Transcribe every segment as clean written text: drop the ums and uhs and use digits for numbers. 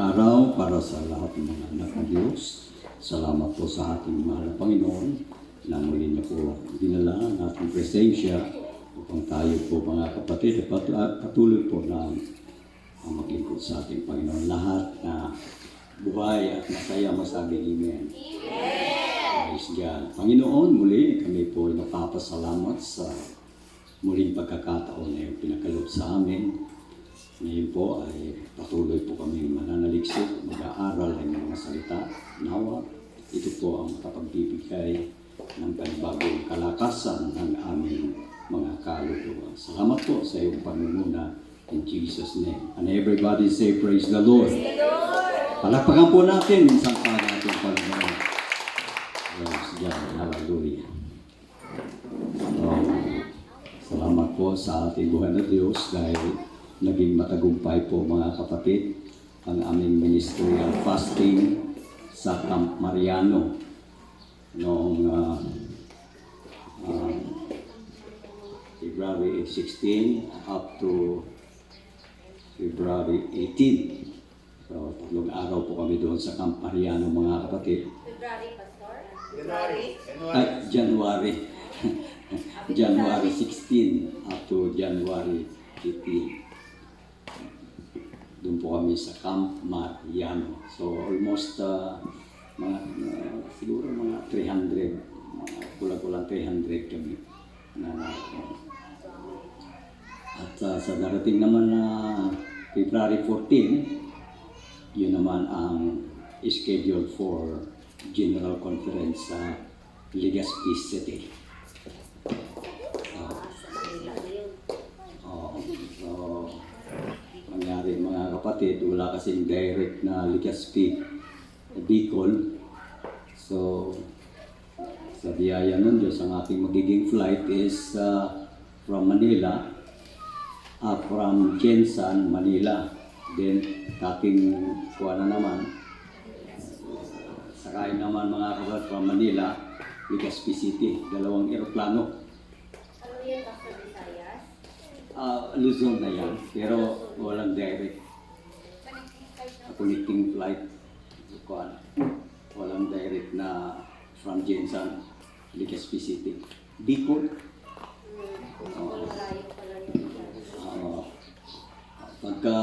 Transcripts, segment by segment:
araw para sa lahat ng mga anak ng Diyos. Salamat po sa ating mahal na Panginoon na muli niyo po dinala ang ating presensya upang tayo po mga kapatid at patuloy po na maglingkod sa ating Panginoon. Lahat na buhay at masaya masabi Amen. Praise God. Panginoon, muli kami po ay napapasalamat sa muling pagkakataon na yung pinakalob sa amin. Ngayon po ay patuloy po kami mananaliksik, mag-aaral ng mga salita. Nawa, ito po ang makapagbibigay ng panibagong kalakasan ng aming mga kaluluwa. Salamat po sa iyong pangunguna in Jesus' name. And everybody say, praise the Lord. Palakpakan po natin minsan pa natin Panginoon. Praise God. Hallelujah. Salamat po sa ating buhay na Diyos dahil naging matagumpay po mga kapatid ang aming ministerial fasting sa Camp Mariano noong February 16 up to February 18. So, 3 araw po kami doon sa Camp Mariano mga kapatid. February, Pastor? January. January 16 up to January 18. Doon po kami sa Camp Mariano. So almost siguro mga 300, kulang-kulang 300 kami. At sa darating naman na February 14, yun naman ang schedule for General Conference sa Legazpi City. Nangyari mga kapatid, wala kasing direct na Legazpi Bicol. So, sa biyaya nun Diyos, ang ating magiging flight is from Manila, from Jensan, Manila. Then, ating kuha na naman, sakayin naman mga kapatid from Manila, Legazpi City, 2 eroplano. Ano yan, Pastor Visayas? Luzon na yan, pero walang direct connecting flight. Walang direct na from Jensan, Legazpi City. Bicol. Pagka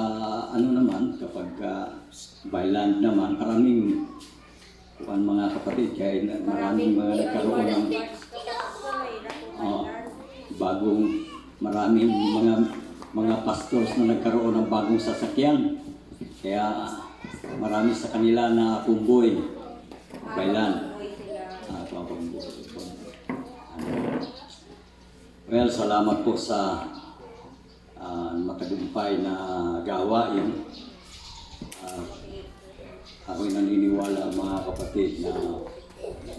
kapag by land naman, maraming mga kapatid, kaya maraming mga nagkaroon ng maraming mga pastors na nagkaroon ng bagong sasakyan. Kaya marami sa kanila na kumboy, bailan. Well, salamat po sa matagumpay na gawain. Ako'y naniniwala mga kapatid na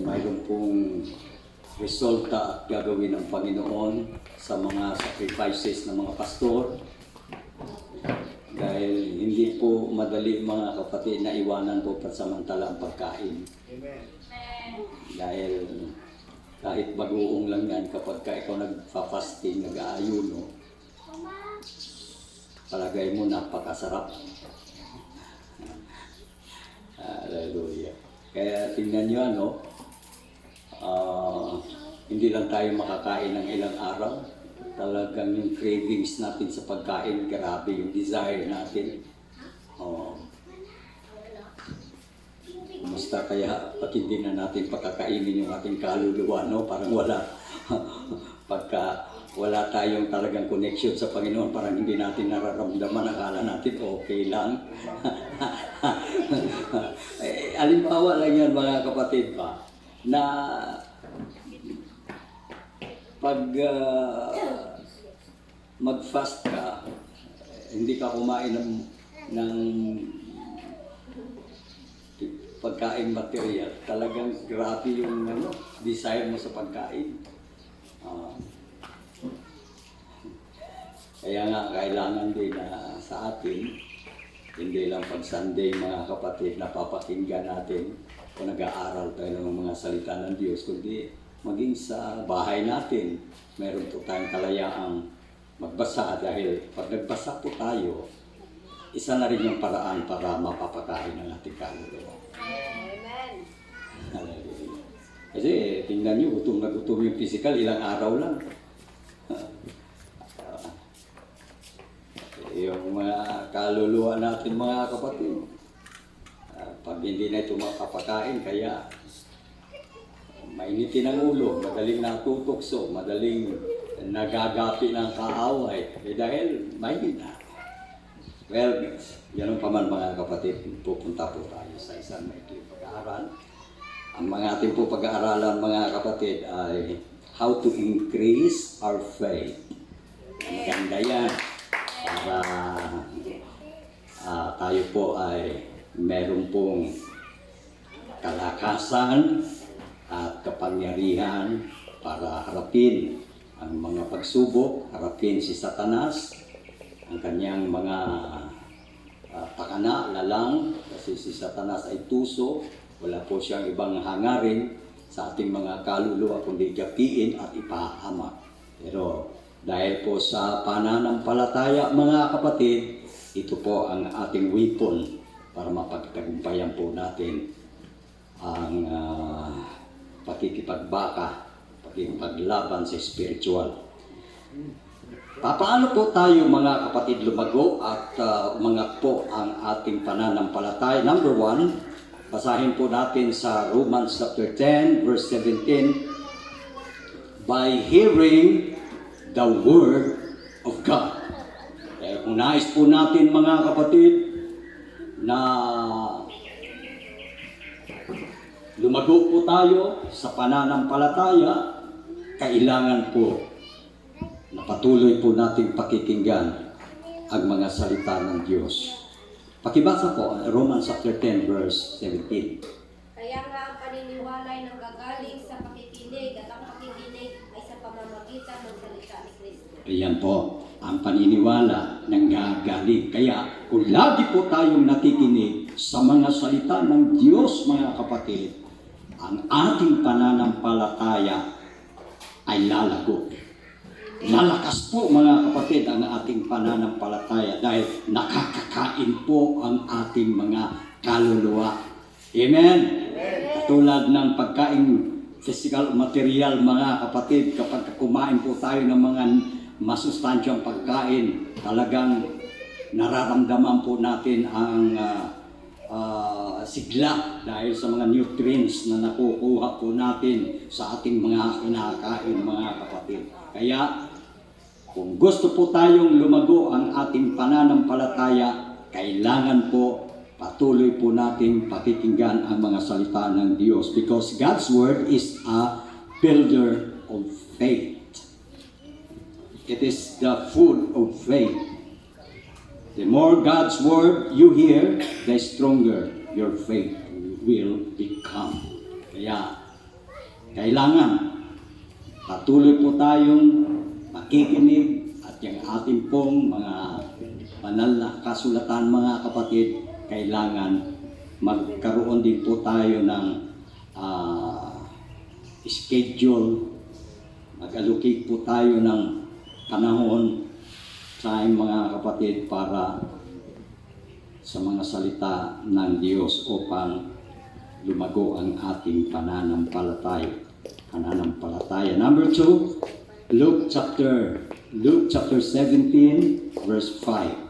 mayroon pong resulta at gagawin ng Panginoon sa mga sacrifices ng mga pastor. Dahil hindi po madali mga kapatid na iwanan po pansamantala ang pagkain. Amen. Dahil kahit bagoong lang yan kapag ikaw nagpa-fasting, nag-aayuno, palagay mo napakasarap. Hallelujah. Kaya tingnan nyo hindi lang tayo makakain ng ilang araw. Talagang yung cravings natin sa pagkain, grabe yung desire natin. Kumusta kaya pag hindi na natin pakakainin yung ating kaluluwa, no? Parang wala. Pagka wala tayong talagang connection sa Panginoon, parang hindi natin nararamdaman, akala natin okay lang. Halimbawa lang yan mga kapatid pa, na pag mag-fast ka, hindi ka kumain ng pagkain material, talagang grabe yung desire mo sa pagkain. Kaya nga, kailangan din na sa atin, hindi lang pag Sunday mga kapatid, napapakinggan natin kung nag-aaral tayo ng mga salita ng Diyos, kundi maging sa bahay natin, meron po tayong kalayaang magbasa dahil pag nagbasa po tayo, isa na rin yung paraan para mapapakain ang ating kaluluwa. Amen. Hallelujah. Kasi tingnan nyo, gutom na gutom yung physical, ilang araw lang. Yung mga kaluluwa natin mga kapatid, pag hindi na ito makapakain, kaya mainitin ang ulo, madaling natutokso, madaling nagagapi ng kaaway, dahil mahina. Well, yan pa man mga kapatid, pupunta po tayo sa isang maikling pag-aaral. Ang mga ating po pag-aaralan mga kapatid ay how to increase our faith. Maganda yan para tayo po ay meron pong kalakasan at kapangyarihan para harapin ang mga pagsubok, harapin si Satanas, ang kanyang mga pakana, lalang, kasi si Satanas ay tuso, wala po siyang ibang hangarin sa ating mga kaluluwa kundi gapiin at ipahamak. Pero dahil po sa pananampalataya mga kapatid, ito po ang ating weapon para mapagtagumpayan po natin ang pakikipagbaka, pakikipaglaban sa spiritual. Paano po tayo mga kapatid lumago at umangat po ang ating pananampalataya? Number 1, basahin po natin sa Romans chapter 10 verse 17. By hearing the word of God. Kaya kung nais po natin mga kapatid na lumago po tayo sa pananampalataya, kailangan po na patuloy po nating pakikinggan ang mga salita ng Diyos. Pakibasa po, Romans chapter 10 verse 17. Kaya nga ang paniniwala ay nanggagaling sa pakikinig at ang pakikinig ay sa pamamagitan ng salita ni Kristo. Ayan po, ang paniniwala nanggagaling. Kaya kung lagi po tayong nakikinig sa mga salita ng Diyos mga kapatid, ang ating pananampalataya ay lalago. Lalakas po mga kapatid ang ating pananampalataya dahil nakakakain po ang ating mga kaluluwa. Amen? Katulad ng pagkain physical material mga kapatid, kapag kumain po tayo ng mga masustansyang pagkain, talagang nararamdaman po natin ang sigla dahil sa mga nutrients na nakukuha po natin sa ating mga kinakain mga kapatid. Kaya kung gusto po tayong lumago ang ating pananampalataya, kailangan po patuloy po nating pakikinggan ang mga salita ng Diyos because God's Word is a builder of faith. It is the food of faith. The more God's Word you hear, the stronger your faith will become. Kaya, kailangan patuloy po tayong makikinig at yung ating pong mga banal na kasulatan mga kapatid, kailangan magkaroon din po tayo ng schedule, mag-allocate po tayo ng panahon sa mga kapatid para sa mga salita ng Diyos upang lumago ang ating pananampalataya. Number 2, Luke chapter 17 verse 5.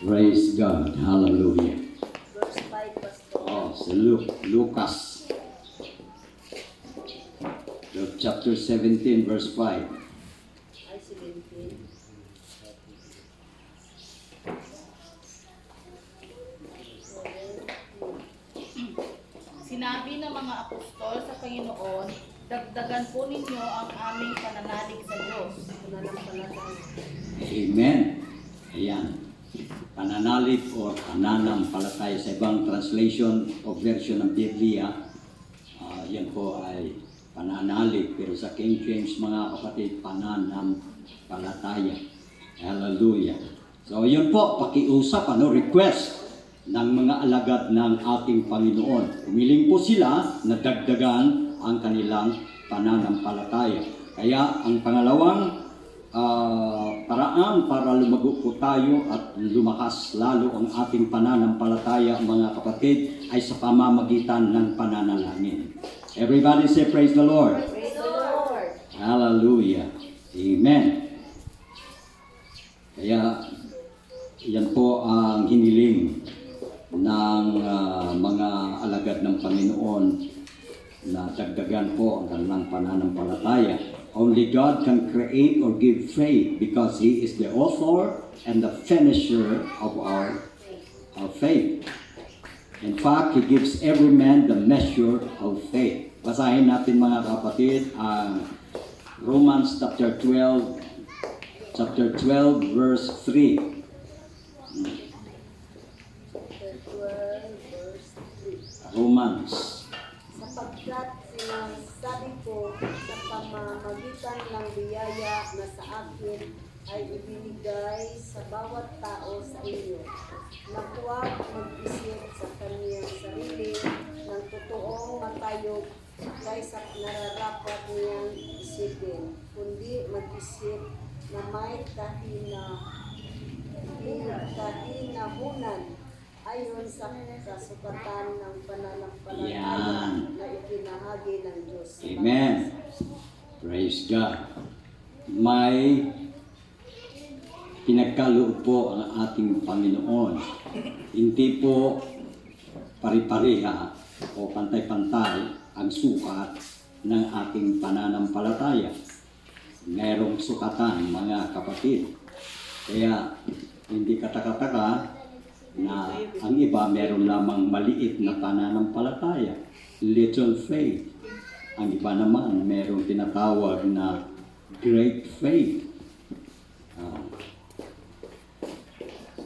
Praise God. Hallelujah. Verse 5, Pastor. Oh, sa Lucas. Luke chapter 17 verse 5. Ay, 17. Sinabi ng mga apostol sa Panginoon, dagdagan po ninyo ang aming pananalig sa Diyos. Amen. Ayan. Pananalig o pananampalataya sa ibang translation o version ng Biblia. Yan po ay pananalig. Pero sa King James mga kapatid, pananampalataya. Hallelujah. So yun po, pakiusap, request ng mga alagad ng ating Panginoon. Humiling po sila na dagdagan ang kanilang pananampalataya. Kaya ang pangalawang paraan para lumago po tayo at lumakas lalo ang ating pananampalataya, mga kapatid, ay sa pamamagitan ng pananalangin. Everybody say praise the Lord. Praise the Lord. Hallelujah. Amen. Kaya yan po ang hiniling ng mga alagad ng Panginoon na dagdagan po ang kanilang pananampalataya. Only God can create or give faith because He is the author and the finisher of our faith. In fact, He gives every man the measure of faith. Basahin natin, mga kapatid, ang Romans chapter 12 verse 3. Romans. Sapagkat sinasabi ko sa pamamagitan ng biyaya na sa akin ay ibinigay sa bawat tao sa inyo, na huwag mag-isip sa kanyang sarili ng totoong matayog kaysa nararapat niyang isipin, kundi mag-isip na may kahinahunan ayon sa kasukatan ng pananampalataya Yan. na ibinahagi ng Diyos. Amen. Praise God. May pinagkaloob po ang ating Panginoon. Hindi po pari-pareha o pantay-pantay ang sukat ng ating pananampalataya. Mayroong sukatan, mga kapatid. Kaya hindi katakataka na ang iba meron lamang maliit na pananampalataya, little faith. Ang iba naman merong tinatawag na great faith.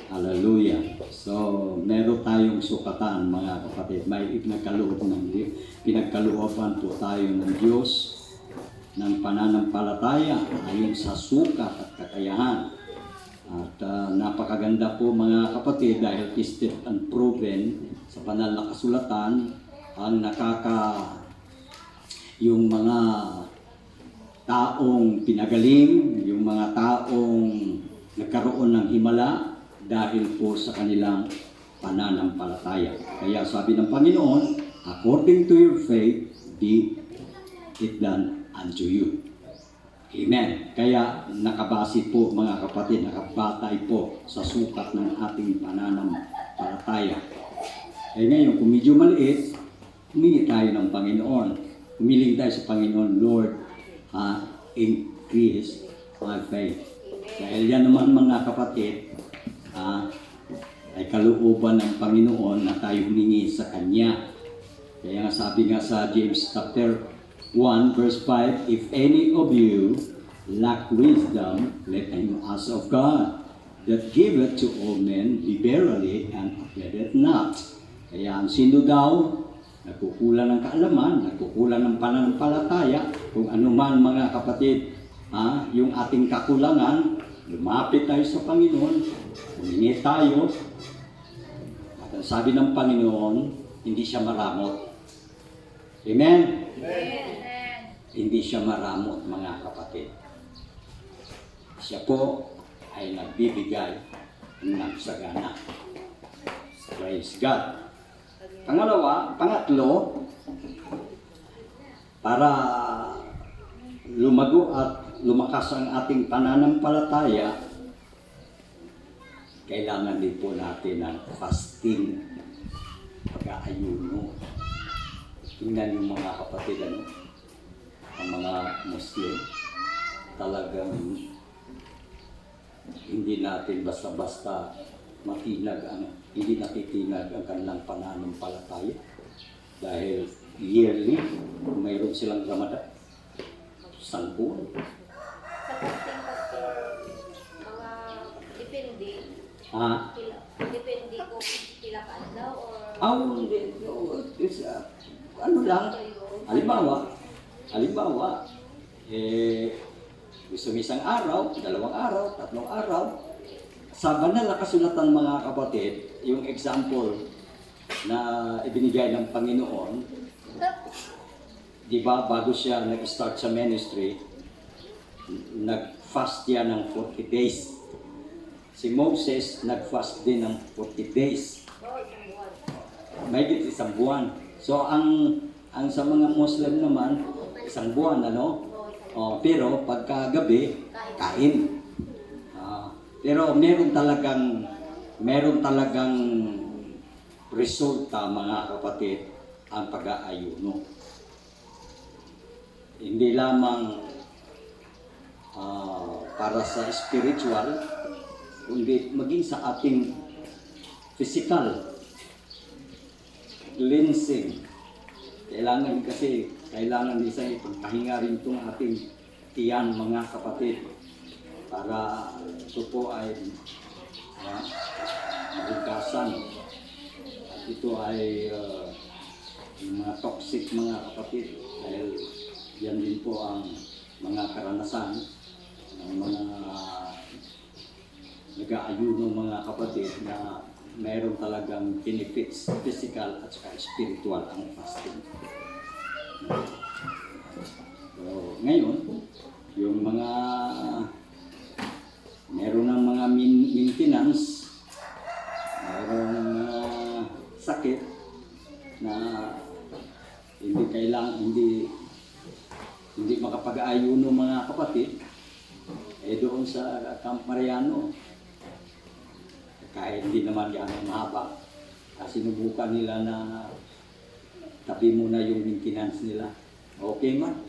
Hallelujah. So, meron tayong sukatan, mga kapatid. May pinagkalooban po tayo ng Diyos ng pananampalataya ayon sa sukat at kakayahan. At napakaganda po, mga kapatid, dahil tested and proven sa banal na kasulatan ang yung mga taong pinagaling, yung mga taong nagkaroon ng himala dahil po sa kanilang pananampalataya. Kaya sabi ng Panginoon, according to your faith, be it done unto you. Amen. Kaya nakabase po, mga kapatid, nakabatay po sa sukat ng ating pananampalataya. Ngayon, kung medyo maliit, humingi tayo ng Panginoon. Humiling tayo sa Panginoon, Lord, increase my faith. Dahil yan naman, mga kapatid, ay kalooban ng Panginoon na tayo humingi sa Kanya. Kaya nga sabi nga sa James chapter 1 verse 5, if any of you lack wisdom, let him ask of God, that giveth to all men liberally and upbraideth not. Kaya ang sino daw nagkukulang ng kaalaman, nagkukulang ng pananampalataya, kung anuman, mga kapatid, yung ating kakulangan, lumapit tayo sa Panginoon, humingi tayo, at ang sabi ng Panginoon, hindi siya maramot. Amen? Amen. Hindi siya maramot, mga kapatid. Siya po ay nagbibigay ng sagana. Praise God. Pangatlo, para lumago at lumakas ang ating pananampalataya, kailangan din po natin ng fasting, pag-aayuno. Tingnan yung mga kapatid, ang mga Muslim, talagang hindi natin basta-basta hindi natitinag ang kanilang pananampalataya. Dahil yearly, mayroon silang Ramadan, isang buwan. Sa fasting, mga depende. Depende kung pila ka adlaw or Ano lang, halimbawa, gusto mo isang araw, 2 araw, 3 araw, Sa banal na kasulatan mga kapatid, yung example na ibinigay ng Panginoon, di ba bago siya nag-start sa ministry, nag-fast siya ng 40 days. Si Moses nag-fast din ng 40 days. May isang buwan. So ang sa mga Muslim naman, isang buwan, ano? Pero pagkagabi, kain. Pero meron talagang resulta mga kapatid ang pag-aayuno. Hindi lamang para sa spiritual, kundi maging sa ating physical cleansing. Kailangan isang ipagpahinga rin itong ating tiyan mga kapatid para ito po ay mahugasan. At ito ay yung mga toxic mga kapatid, dahil yan din po ang mga karanasan ng mga nag-aayuno mga kapatid na mayroon talagang benefits, physical at saka spiritual ang fasting. So, ngayon, yung mga meron ng mga maintenance, meron mga sakit na hindi makapag-ayuno mga kapatid, doon sa Camp Mariano, kahit hindi naman yan mahaba, sinubukan nila na tabi muna yung maintenance nila. Okay man,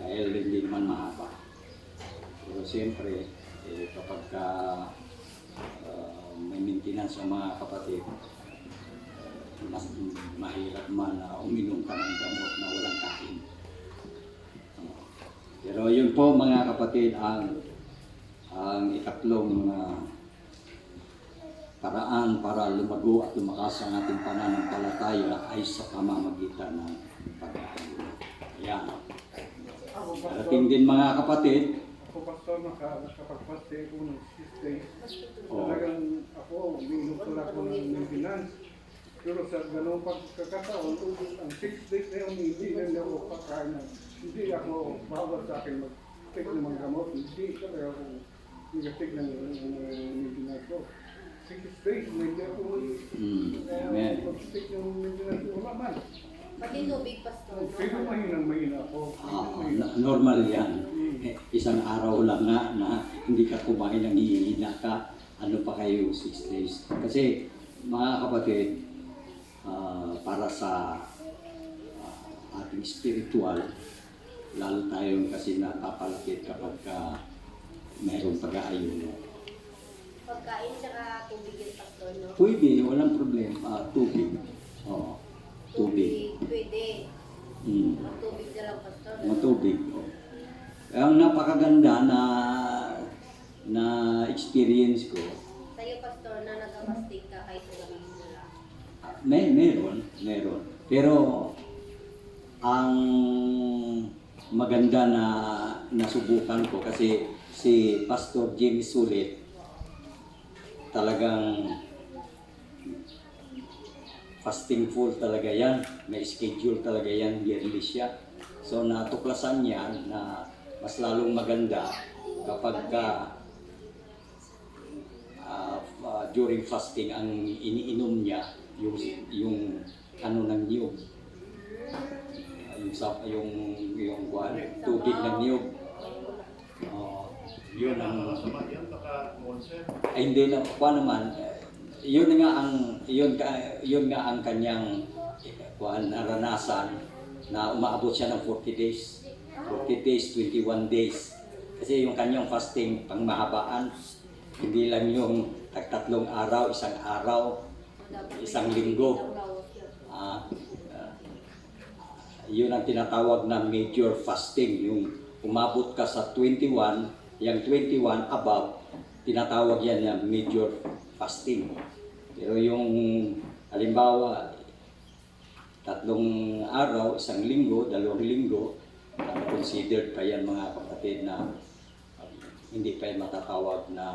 dahil hindi naman mahaba. Pero siyempre, kapag may maintenance ang mga kapatid, mas mahirap man na uminom ka ng gamot na walang kain. Pero yun po mga kapatid ang ikatlong paraan para lumago at lumakas ang ating pananampalataya ay sa pamamagitan ng pag-aayuno. Ayan. Darating din mga kapatid. Ako pastor, nakapagpasti ako ng 6 days. Talagang ako, minutol ako ng maintenance. Pero sa ganong pagkakataon, ang 6 days na yun, hindi na ako pagkain. Hindi ako bawal sa akin mag-take ng mga gamot. Hindi talaga ako nag-take ng maintenance ko. 6 days, hindi ako Amen. mag-take ng maintenance ko. Wala man. Pati tubig, Pastor. Pero mahina ako. Normal yan. Isang araw lang na hindi ka kumain, nangihina ka, ano pa kayo 6 days. Kasi mga kapatid, para sa ating spiritual, lalo tayong kasi napapalapit kapag mayroong pag-aayuno. Pagkain tsaka tubig yung Pastor, no? Pwede, walang problema. Tubig. Oo. Tubig. Pwede. Mm. Tubig na lang, Pastor. Matubig. Ang napakaganda na experience ko, Sa'yo, Pastor, na nag-fasting ka kahit sa gabi mo lang. meron. Pero ang maganda na nasubukan ko kasi si Pastor Jimmy Sulit talagang fasting full talaga yan. May schedule talaga yan, yearly siya. So natuklasan niya na mas lalong maganda kapag during fasting ang iniinom niya yung ano ng niyog. Yung tubig ng niyog. Yun ang ay hindi na naman. Yun nga ang kanyang naranasan na umaabot siya ng 40 days. 40 days, 21 days. Kasi yung kanyang fasting pang mahabaan, hindi lang yung tatlong araw, isang linggo. Yun ang tinatawag na major fasting. Yung umabot ka sa 21, yung 21 above, tinatawag yan na major fasting. Pero yung halimbawa, 3 araw, 1 linggo, 2 linggo, considered pa yan mga kapatid na hindi pa yan matatawag na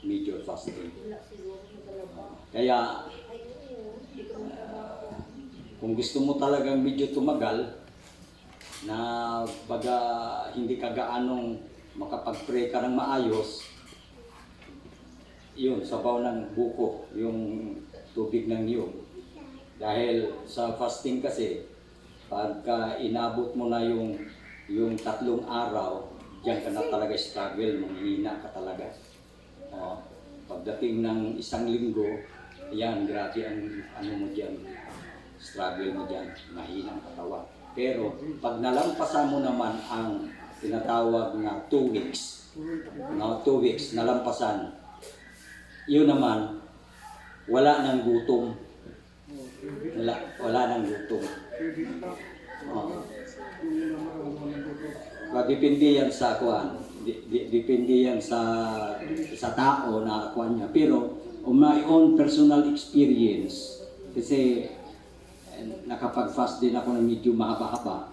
major fasting. Wala siguro sa dalawa. Kaya Ay, oo. Hindi ko matrabaho. kung gusto mo talagang medyo tumagal, na baga hindi ka gaanong makapag-pray ka ng maayos, yun, sabaw ng buko, yung tubig ng niyog. Dahil sa fasting kasi, pagka inabot mo na yung 3 araw, diyan ka na talaga struggle, manghihina ka talaga. Pagdating ng 1 linggo, yan, grabe ang ano mo diyan, struggle mo diyan, mahina ang katawan. Pero pag nalampasan mo naman ang tinatawag na 2 weeks, 2 weeks nalampasan, yun naman, wala nang gutom. Wala nang gutom. Depende yan sa kuan. Depende yan sa tao na kuan niya. Pero on my own personal experience, kasi nakapag-fast din ako ng medyo mahaba-haba.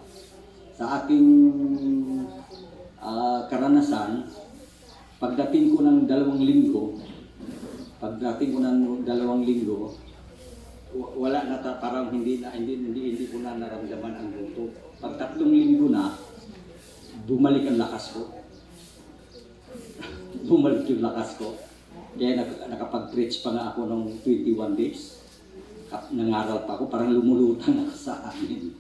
Sa aking karanasan, pagdating ko ng 2 linggo, wala na parang hindi ko na naramdaman ang gutom. Pag 3 linggo na, bumalik ang lakas ko. Bumalik yung lakas ko. Kaya nakapag-preach pa nga ako ng 21 days. Nangaral pa ako, parang lumulutang ako sa amin.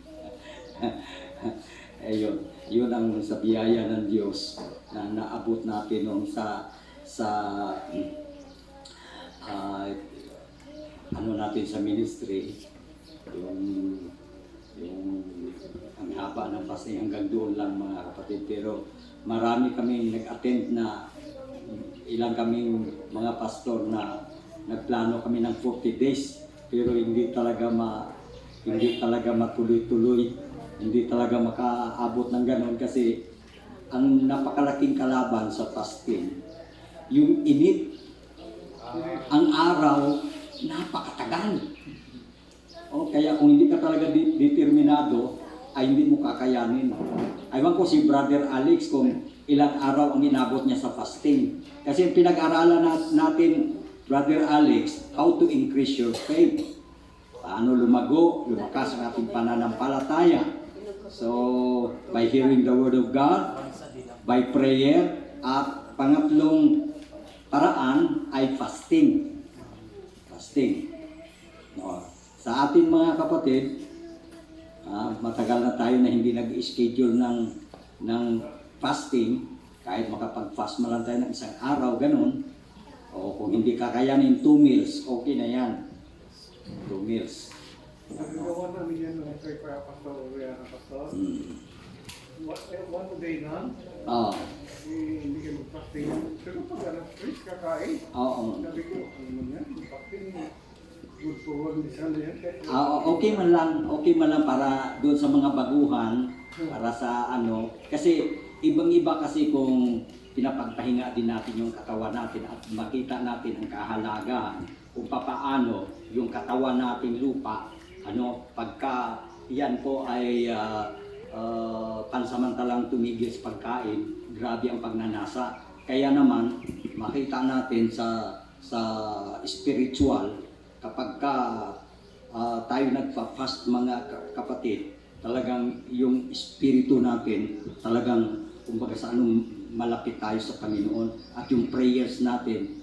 Ayun, yun ang sa biyaya ng Diyos na naabot natin nung sa ano natin sa ministry, yung ang haba ng fasting hanggang doon lang mga kapatid. Pero marami kaming nag-attend na, ilang kaming mga pastor na nagplano kami ng 40 days. Pero hindi talaga matuloy-tuloy, hindi talaga makaabot ng ganon kasi ang napakalaking kalaban sa fasting, yung init, ang araw, napakatagal. Kaya kung hindi ka talaga determinado, ay hindi mo kakayanin. Aywan ko si Brother Alex kung ilang araw ang inabot niya sa fasting. Kasi pinag-aralan natin, Brother Alex, how to increase your faith. Paano lumakas ang ating pananampalataya. So, by hearing the Word of God, by prayer, at pangatlong paraan ay fasting. Fasting. Sa ating mga kapatid, matagal na tayo na hindi nag-schedule ng fasting, kahit makapag-fast man lang tayo ng 1 araw, ganun. O kung hindi kakayanin 2 meals, okay na yan. 2 meals. Nagagawa namin yan nung kay Pastor Oriana Pastor. One day na, hindi kayo mag-fasting. Pero pag preach kakain, sabi ko, ano man yan, fasting, good for one day sana yan. Okay man lang para doon sa mga baguhan, para sa ano, kasi ibang-iba kasi kung pinapagpahinga din natin yung katawan natin at makita natin ang kahalagahan kung papaano yung katawan nating lupa, pagka yan po ay pansamantalang tumigil sa pagkain, grabe ang pagnanasa. Kaya naman makita natin sa spiritual, kapag tayo nagpa-fast mga kapatid, talagang yung espiritu natin talagang kumbaga sa anong malapit tayo sa Panginoon, at yung prayers natin,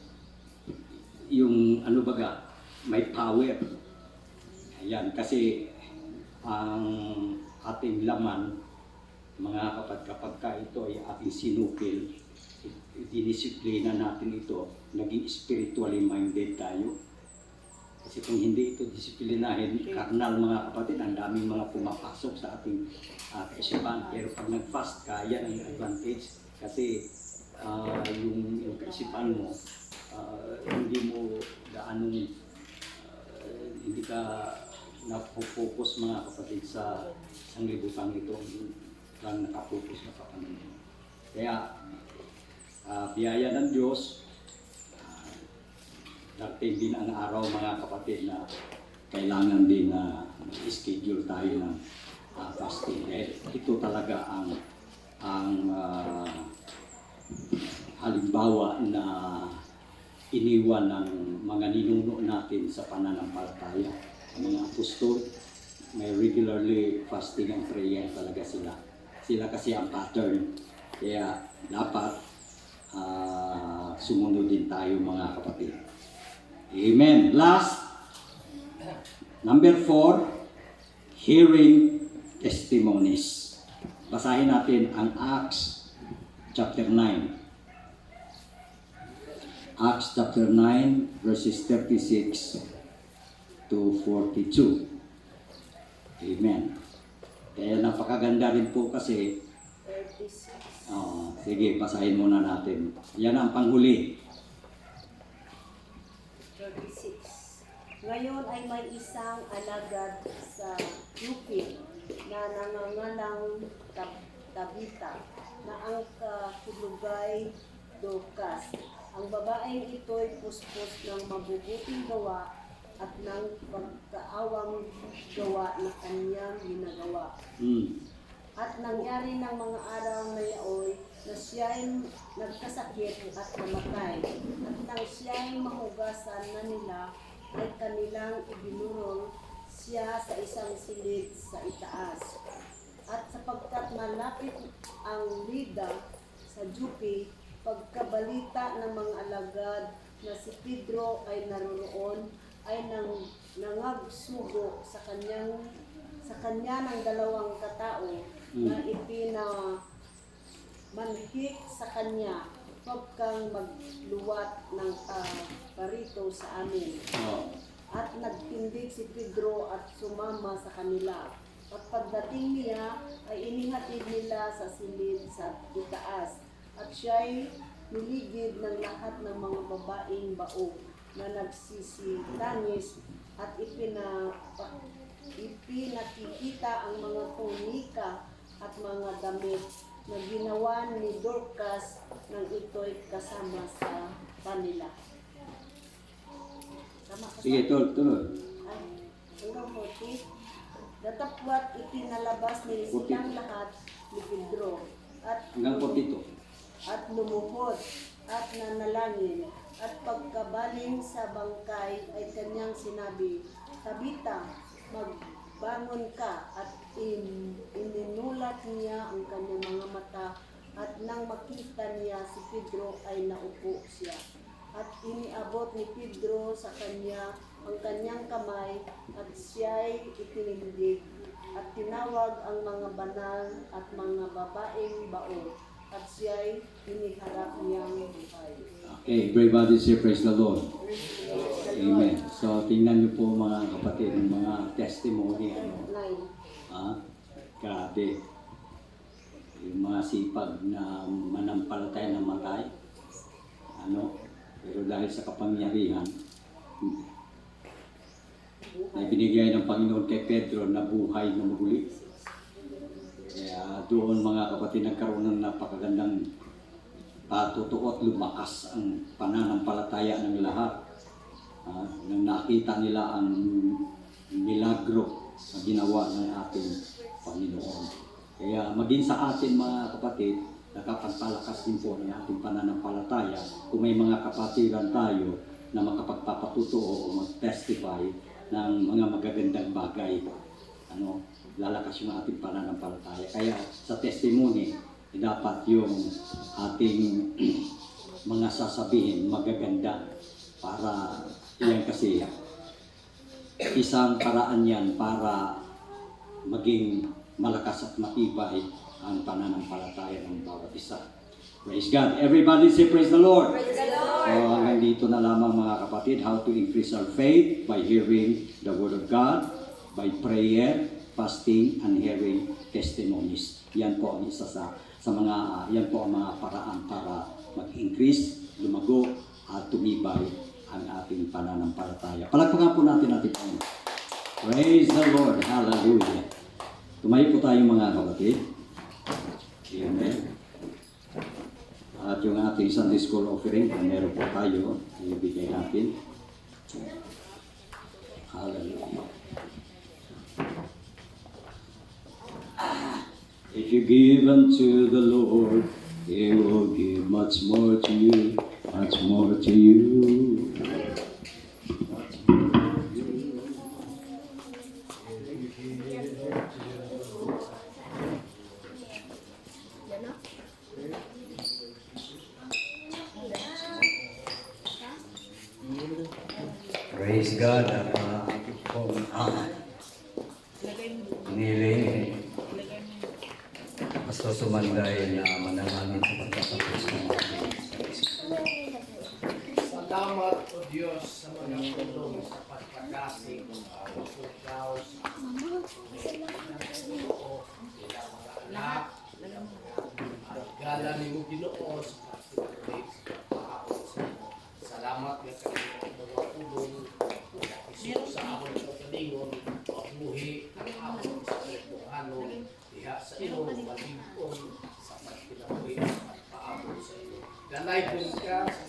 yung may power. Ayan, kasi ang ating laman, mga kapag ito ay ating sinukil, dinisiplina natin ito, naging spiritually minded tayo. Kasi kung hindi ito disiplinahin, karnal mga kapatid, ang daming mga pumapasok sa ating kaisipan. Pero pag nag-fast ka, yan ang advantage. Kasi yung kaisipan mo, hindi mo gaanong, hindi ka napofocus mga kapatid sa sanglibutan ito, lang nakapokus na sa Panginoon. Kaya, biyaya ng Diyos, darating din ang araw mga kapatid na kailangan din na schedule tayo ng fasting. Ito talaga ang halimbawa na iniwan ng mga ninuno natin sa pananampalataya. Ang mga apostol, may regularly fasting and prayer talaga sila. Sila kasi ang pattern. Kaya dapat sumunod din tayo mga kapatid. Amen. Last, number 4, hearing testimonies. Basahin natin ang Acts chapter 9. Acts chapter 9 verses 36 to 42. Amen. Kaya napakaganda rin po kasi 36. sige, basahin muna natin. Yan ang panghuli. 36. Ngayon ay may isang alagad sa Yupil na nangangalang Tabita na ang kahulugay Dorcas. Ang babaeng ito'y puspos ng mabubuting gawa at ng pagkaawang gawa na kanyang ginagawa. At nangyari ng mga araw na yaoy na siya'y nagkasakit at namatay. At nang siya'y mahugasan na nila, ay kanilang ibinurong siya sa isang silid sa itaas. At sapagkat malapit ang Lida sa Joppe, pagkabalita ng mga alagad na si Pedro ay naroroon, ay nangagsugo sa kanya ng 2 katao na ipinamanhik sa kanya, huwag kang magluwat ng parito sa amin. At nagtindig si Pedro at sumama sa kanila. At pagdating niya ay inihatid nila sa silid sa itaas. At siya'y niligid ng lahat ng mga babaeng baog na nagsisitangis at ipinakikita ang mga tunika at mga damit na ginawa ni Dorcas nang ito'y kasama sa kanila. Tama ka Sige, tuloy. ay, hanggang 40. Datapwat ipinalabas ni silang lahat ni Pedro Hanggang 42. at lumuhod at nanalangin. At pagkabaling sa bangkay ay kanyang sinabi, Tabita, magbangon ka. At ininulat niya ang kanyang mga mata. At nang makita niya si Pedro ay naupo siya. At iniabot ni Pedro sa kanya ang kanyang kamay at siya'y itinindig. At tinawag ang mga banal at mga babaeng baon. At siya'y iniharap niyang buhay. Okay, everybody say praise the Lord. Amen. So, tingnan niyo po mga kapatid, yung mga testimony. 9. Grabe. Yung mga sipag na manampalataya na matay. Pero dahil sa kapangyarihan, na binigay ng Panginoon kay Pedro na buhay na muli. Kaya doon mga kapatid nagkaroon ng napakagandang patutuo at lumakas ang pananampalataya ng lahat. Nang nakita nila ang milagro na ginawa ng ating Panginoon. Kaya maging sa atin mga kapatid, nakapagpalakas din po ng ating pananampalataya kung may mga kapatiran tayo na makapagpapatutuo o mag-testify ng mga magagandang bagay. Lalakas yung ating pananampalataya. Kaya sa testimony, dapat yung ating mga sasabihin magaganda para yan kasi isang paraan yan para maging malakas at matibay ang pananampalataya ng bawat isa. Praise God. Everybody say praise the Lord. Praise the Lord. So hanggang dito na lamang mga kapatid, how to increase our faith by hearing the Word of God, by prayer, fasting, and hearing testimonies. Yan po ang isa sa mga yan po ang mga paraan para mag-increase, lumago, at tumibay ang ating pananampalataya. Palagpagan po natin ating Panginoon. Praise the Lord. Hallelujah. Tumayo po tayo mga kapatid. Amen. At yung ating Sunday School offering, kung meron po tayo, ibigay natin. Hallelujah. If you give unto the Lord He will give much more to you, much more to you. Praise God. Niling Pastor Sumanday na manalangin sa pagtatapos ng Salamat o Diyos sa mga tulong sa pagpagkasing ikaw sa anak at gala ni mo Ginoo sa pagpagkasing. Salamat nga sa mga tulong isip sa amon sa kalingon buhi ang amon sa kalituhanon diha sa ilong maligong sa pagpinabuhi at paabot sa iyo. Ganay po ka sa